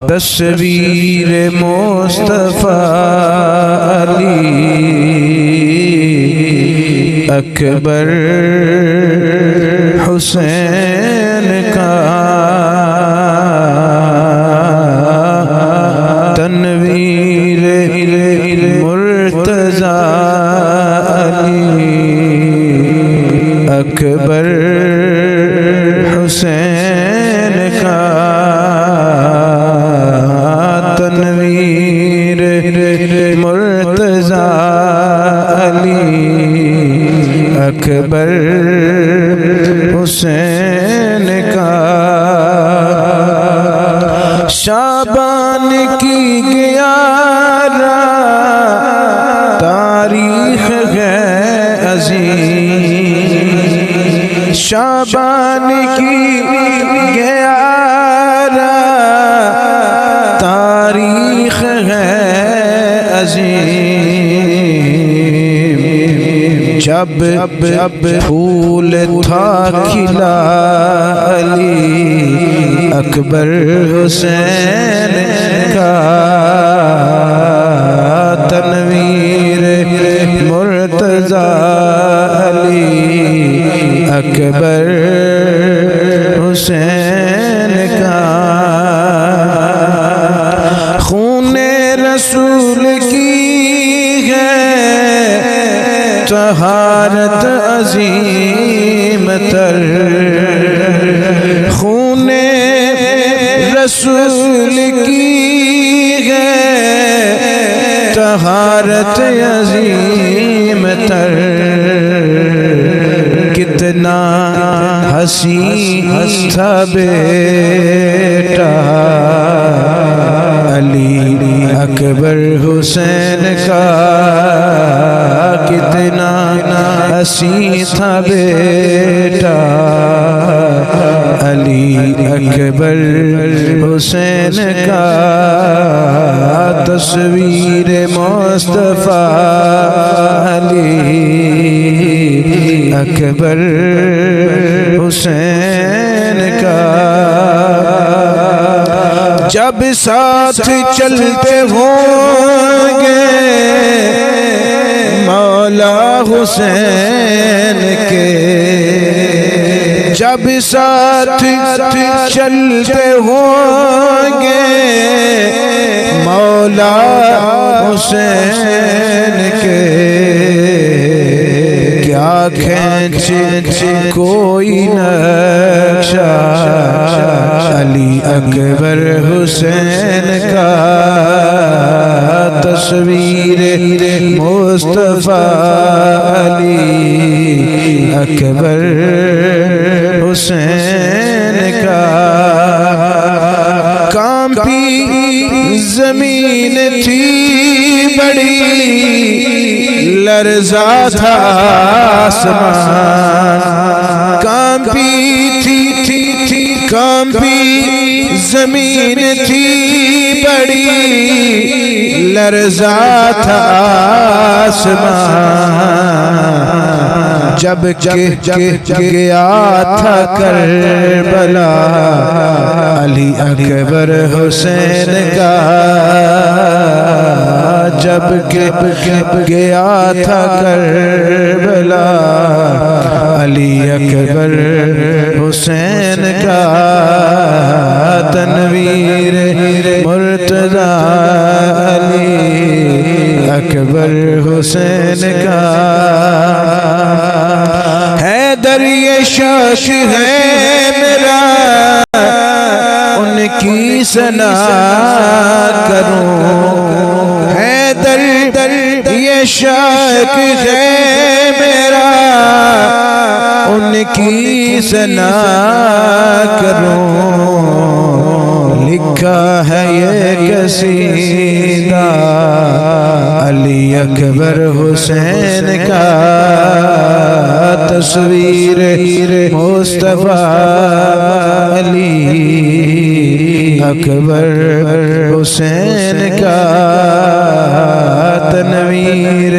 تصویر مصطفیٰ علی اکبر حسین کا تنویر مرتضیٰ علی اکبر حسین کا تنویر مرتضیٰ علی اکبر حسین کا شعبان کی 11 تاریخ ہے عظیم شعبان کی 11 تاریخ ہے عظیم جب پھول تھا کھلا علی اکبر حسین کا تنویر مرتضیٰ علی اکبر حسین کا خون رسول کی ہے طہارت عظیم تر خون رسول کی ہے طہارت عظیم تر کتنا حسین تھا بیٹا علی اکبر حسین کا کتنا حسین تھا بیٹا علی اکبر حسین کا تصویر مصطفیٰ علی اکبر حسین کا جب ساتھ چلتے ہوں گے مولا حسین کے جب ساتھ چلتے ہوں گے مولا حسین کے کیا کھینچ کوئی نقشہ علی اکبر حسین کا تصویر مصطفیٰ علی اکبر حسین کا کانپی زمین تھی بڑی لرزا تھا آسمان کانپی زمین تھی بڑی لرزا تھا آسمان جب گیا تھا کربلا علی اکبر حسین کا جب گیا تھا کربلا علی اکبر حسین کا تنویر مرتضیٰ علی اکبر حسین کا حیدر یہ شخص ہے میرا ان کی ثنا کروں حیدر یہ شخص ہے میرا ان کی ثنا کروں لکھا ہے یہ قصیدہ علی اکبر حسین کا تصویر مصطفیٰ علی اکبر حسین کا تنویر